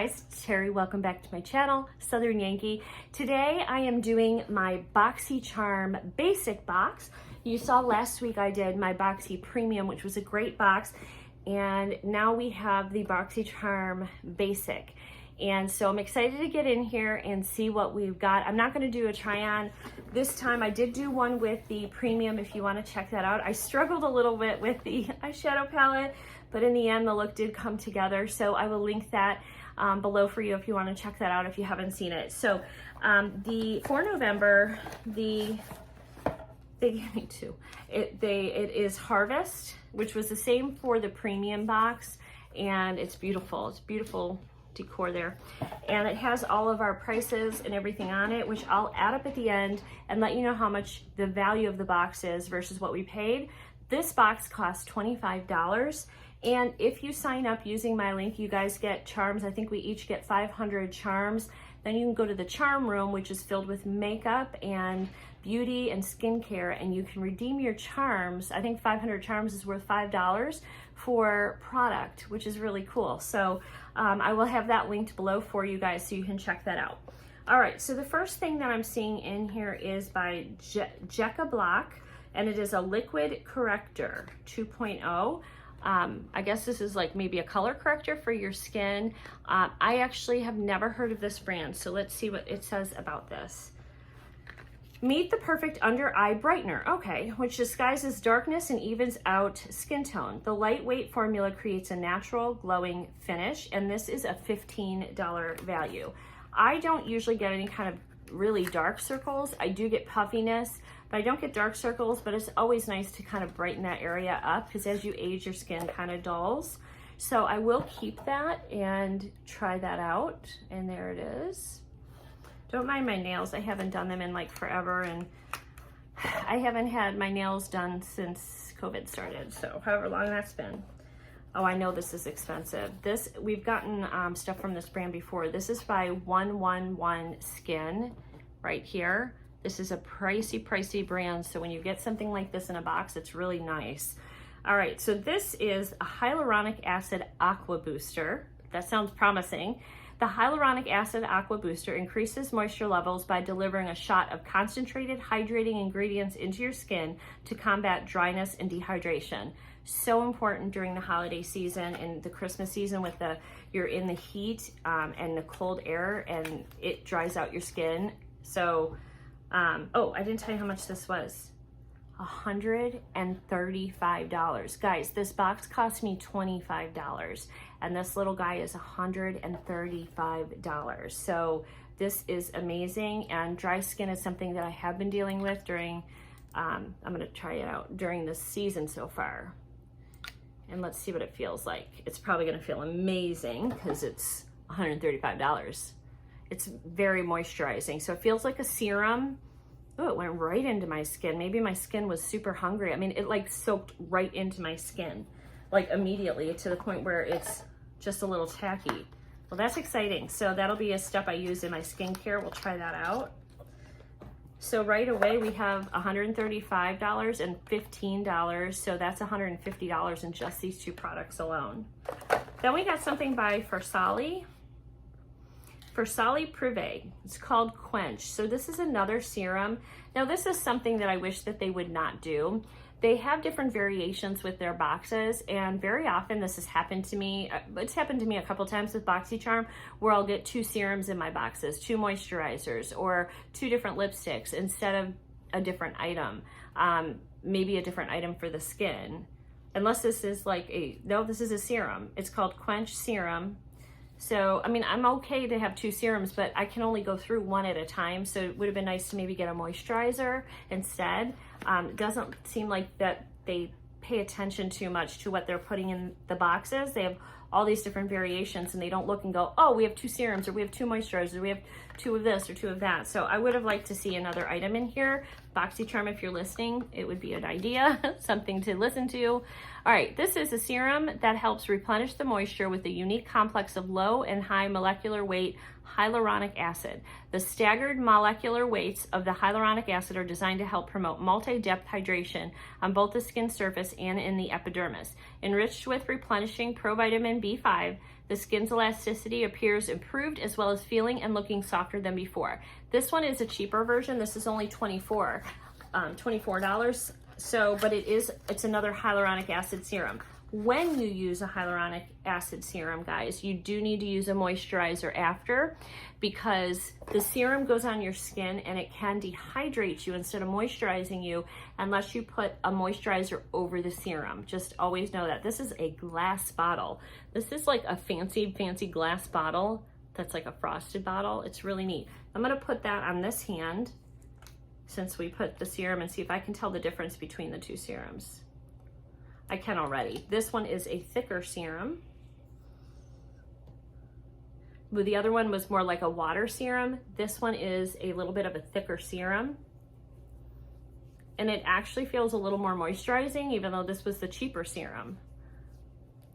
guys, it's Terry. Welcome back to my channel, Southern Yankee. Today I am doing my Boxycharm basic box. You saw last week I did my Boxy Premium, which was a great box, and now we have the Boxycharm basic. And so I'm excited to get in here and see what we've got. I'm not going to do a try on this time. I did do one with the Premium if you want to check that out. I struggled a little bit with the eyeshadow palette, but in the end the look did come together. So I will link that below for you if you want to check that out if you haven't seen it. So for November, they gave me two. It is Harvest, which was the same for the Premium box, and it's beautiful. It's beautiful decor there, and it has all of our prices and everything on it, which I'll add up at the end and let you know how much the value of the box is versus what we paid. This box costs $25, and if you sign up using my link, you guys get charms. I think we each get 500 charms. Then you can go to the charm room, which is filled with makeup and beauty and skincare, and you can redeem your charms. I think 500 charms is worth $5 for product, which is really cool. So I will have that linked below for you guys so you can check that out. All right, so the first thing that I'm seeing in here is by Jekka Block, and it is a liquid corrector 2.0. I guess this is like maybe a color corrector for your skin. I actually have never heard of this brand, so let's see what it says about this. Meet the perfect under eye brightener, okay, which disguises darkness and evens out skin tone. The lightweight formula creates a natural glowing finish, and this is a $15 value. I don't usually get any kind of really dark circles. I do get puffiness, but I don't get dark circles, but it's always nice to kind of brighten that area up because as you age, your skin kind of dulls. So I will keep that and try that out, and there it is. Don't mind my nails. I haven't done them in like forever, and I haven't had my nails done since COVID started, so however long that's been. Oh, I know this is expensive. We've gotten stuff from this brand before. This is by 111 Skin right here. This is a pricey brand, so when you get something like this in a box, it's really nice. All right, so this is a hyaluronic acid aqua booster. That sounds promising. The Hyaluronic Acid Aqua Booster increases moisture levels by delivering a shot of concentrated hydrating ingredients into your skin to combat dryness and dehydration. So important during the holiday season and the Christmas season with you're in the heat and the cold air, and it dries out your skin. So, oh, I didn't tell you how much this was. $135. Guys, this box cost me $25, and this little guy is $135. So this is amazing, and dry skin is something that I have been dealing with during, I'm gonna try it out during this season so far. And let's see what it feels like. It's probably gonna feel amazing because it's $135. It's very moisturizing. So it feels like a serum. Oh, it went right into my skin. Maybe my skin was super hungry. I mean, it like soaked right into my skin, like immediately, to the point where it's just a little tacky. Well, that's exciting. So that'll be a step I use in my skincare. We'll try that out. So right away we have $135 and $15. So that's $150 in just these two products alone. Then we got something by Farsali Privé. It's called Quench. So this is another serum. Now this is something that I wish that they would not do. They have different variations with their boxes, and very often this has happened to me. It's happened to me a couple times with Boxycharm, where I'll get two serums in my boxes, two moisturizers, or two different lipsticks instead of a different item. Maybe a different item for the skin. Unless this is like no, this is a serum. It's called Quench Serum. So, I mean, I'm okay to have two serums, but I can only go through one at a time. So it would have been nice to maybe get a moisturizer instead. It doesn't seem like that they pay attention too much to what they're putting in the boxes. They have all these different variations, and they don't look and go, oh, we have two serums, or we have two moisturizers, or we have two of this or two of that. So I would have liked to see another item in here. Boxycharm, if you're listening, it would be an idea, something to listen to. All right, this is a serum that helps replenish the moisture with a unique complex of low and high molecular weight hyaluronic acid. The staggered molecular weights of the hyaluronic acid are designed to help promote multi-depth hydration on both the skin surface and in the epidermis. Enriched with replenishing provitamin vitamin B5. The skin's elasticity appears improved as well as feeling and looking softer than before. This one is a cheaper version. This is only $24. So, but it's another hyaluronic acid serum. When you use a hyaluronic acid serum, guys, you do need to use a moisturizer after, because the serum goes on your skin and it can dehydrate you instead of moisturizing you unless you put a moisturizer over the serum. Just always know that. This is a glass bottle. This is like a fancy glass bottle that's like a frosted bottle. It's really neat. I'm gonna put that on this hand since we put the serum and see if I can tell the difference between the two serums. I can already. This one is a thicker serum. But the other one was more like a water serum. This one is a little bit of a thicker serum. And it actually feels a little more moisturizing, even though this was the cheaper serum.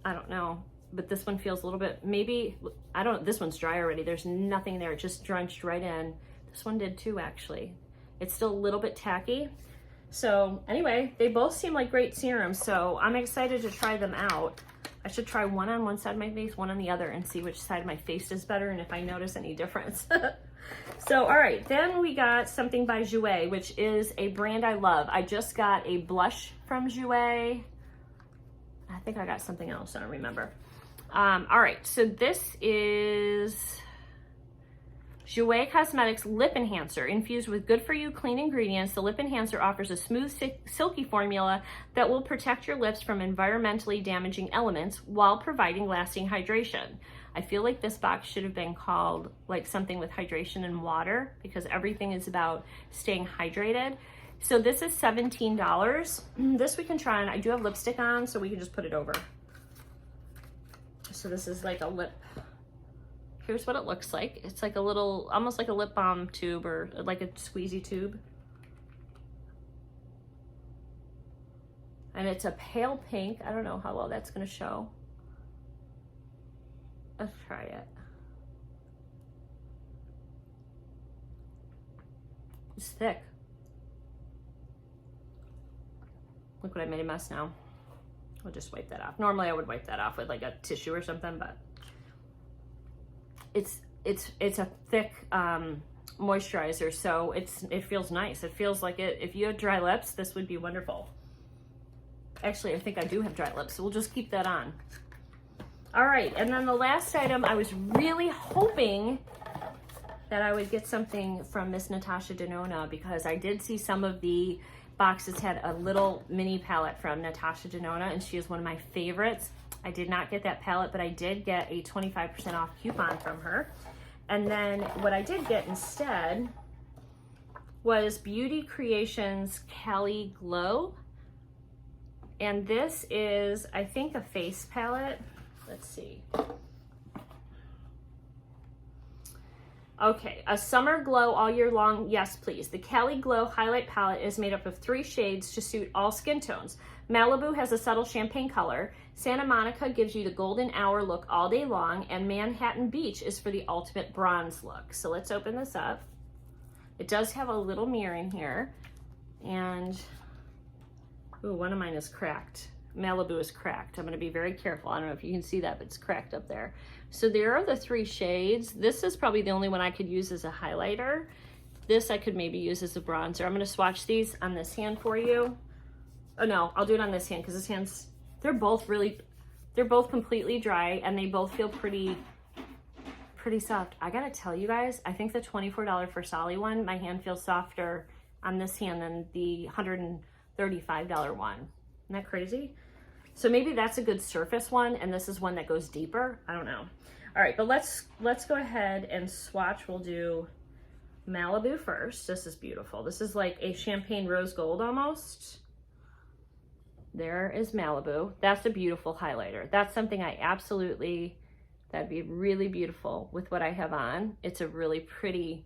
I don't know, but this one feels a little bit, maybe, I don't, this one's dry already. There's nothing there, it just drenched right in. This one did too, actually. It's still a little bit tacky. So anyway, they both seem like great serums, so I'm excited to try them out. I should try one on one side of my face, one on the other, and see which side of my face is better and if I notice any difference. So, all right, then we got something by Jouer, which is a brand I love. I just got a blush from Jouer. I think I got something else, I don't remember. All right, so this is Jouer Cosmetics Lip Enhancer. Infused with good-for-you clean ingredients, the Lip Enhancer offers a smooth, silky formula that will protect your lips from environmentally damaging elements while providing lasting hydration. I feel like this box should have been called like something with hydration and water, because everything is about staying hydrated. So this is $17. This we can try on. I do have lipstick on, so we can just put it over. So this is like a lip. Here's what it looks like. It's like a little, almost like a lip balm tube or like a squeezy tube. And it's a pale pink. I don't know how well that's gonna show. Let's try it. It's thick. Look what I made a mess now. I'll just wipe that off. Normally I would wipe that off with like a tissue or something, but it's a thick moisturizer, so it feels nice. It feels like it. If you have dry lips, this would be wonderful. Actually, I think I do have dry lips, so we'll just keep that on. All right, and then the last item, I was really hoping that I would get something from Miss Natasha Denona, because I did see some of the boxes had a little mini palette from Natasha Denona, and she is one of my favorites. I did not get that palette, but I did get a 25% off coupon from her. And then what I did get instead was Beauty Creations Cali Glow. And this is, I think, a face palette. Let's see. Okay, a summer glow all year long, yes please. The Cali Glow Highlight Palette is made up of 3 shades to suit all skin tones. Malibu has a subtle champagne color, Santa Monica gives you the golden hour look all day long, and Manhattan Beach is for the ultimate bronze look. So let's open this up. It does have a little mirror in here, and ooh, one of mine is cracked. Malibu is cracked. I'm gonna be very careful. I don't know if you can see that, but it's cracked up there. So there are the 3 shades. This is probably the only one I could use as a highlighter. This I could maybe use as a bronzer. I'm gonna swatch these on this hand for you. Oh no, I'll do it on this hand, because this hand's, they're both completely dry, and they both feel pretty soft. I gotta tell you guys, I think the $24 Versali one, my hand feels softer on this hand than the $135 one. Isn't that crazy? So maybe that's a good surface one, and this is one that goes deeper. I don't know. All right, but let's go ahead and swatch. We'll do Malibu first. This is beautiful. This is like a champagne rose gold almost. There is Malibu. That's a beautiful highlighter. That's something I absolutely, that'd be really beautiful with what I have on. It's a really pretty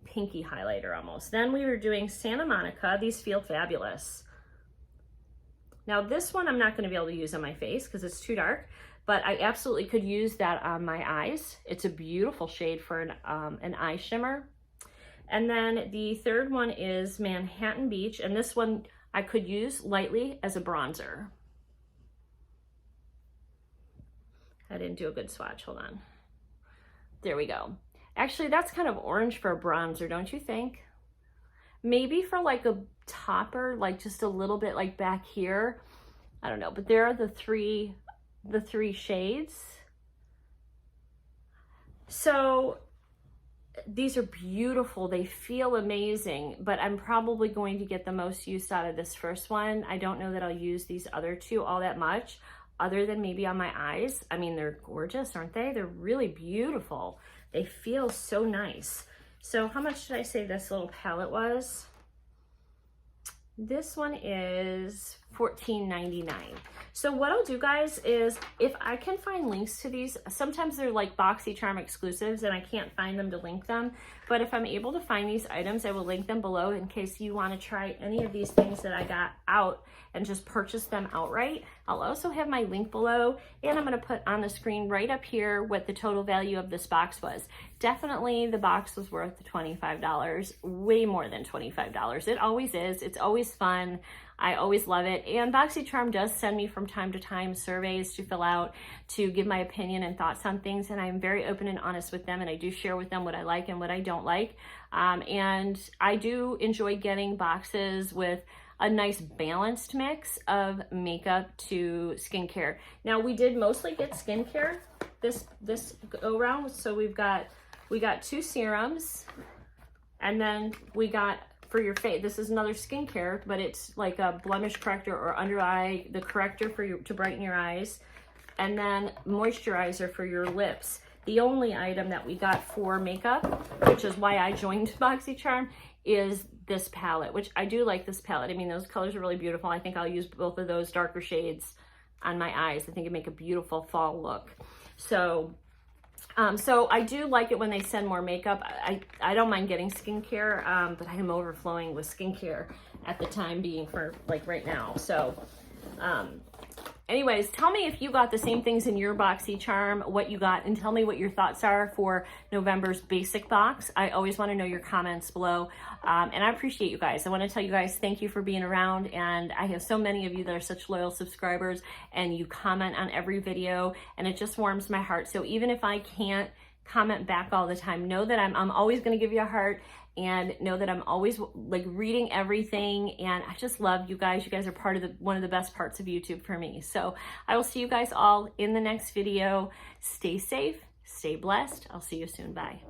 pinky highlighter almost. Then we were doing Santa Monica. These feel fabulous. Now this one I'm not going to be able to use on my face because it's too dark, but I absolutely could use that on my eyes. It's a beautiful shade for an eye shimmer. And then the third one is Manhattan Beach, and this one I could use lightly as a bronzer. I didn't do a good swatch, hold on. There we go. Actually, that's kind of orange for a bronzer, don't you think? Maybe for like a topper, like just a little bit like back here. I don't know, but there are the three shades. So these are beautiful. They feel amazing, but I'm probably going to get the most use out of this first one. I don't know that I'll use these other two all that much, other than maybe on my eyes. I mean, they're gorgeous, aren't they? They're really beautiful. They feel so nice. So how much did I say this little palette was? This one is $14.99. So what I'll do, guys, is if I can find links to these, sometimes they're like Boxycharm exclusives and I can't find them to link them. But if I'm able to find these items, I will link them below in case you want to try any of these things that I got out and just purchase them outright. I'll also have my link below, and I'm going to put on the screen right up here what the total value of this box was. Definitely the box was worth the $25, way more than $25. It always is. It's always fun. I always love it. And Boxycharm does send me from time to time surveys to fill out, to give my opinion and thoughts on things. And I'm very open and honest with them. And I do share with them what I like and what I don't like. And I do enjoy getting boxes with a nice balanced mix of makeup to skincare. Now we did mostly get skincare this go round. So we got 2 serums, and then we got, for your face, this is another skincare, but it's like a blemish corrector or under eye, the corrector for you to brighten your eyes, and then moisturizer for your lips. The only item that we got for makeup, which is why I joined Boxycharm, is this palette, which I do like this palette. I mean, those colors are really beautiful. I think I'll use both of those darker shades on my eyes. I think it'd make a beautiful fall look. So I do like it when they send more makeup. I don't mind getting skincare, but I am overflowing with skincare at the time being for like right now. So anyways, tell me if you got the same things in your Boxycharm, what you got, and tell me what your thoughts are for November's basic box. I always want to know your comments below, and I appreciate you guys. I want to tell you guys thank you for being around, and I have so many of you that are such loyal subscribers, and you comment on every video, and it just warms my heart. So even if I can't comment back all the time, know that I'm always going to give you a heart, and know that I'm always like reading everything, and I just love you guys. You guys are part of one of the best parts of YouTube for me. So I will see you guys all in the next video. Stay safe, stay blessed. I'll see you soon. Bye.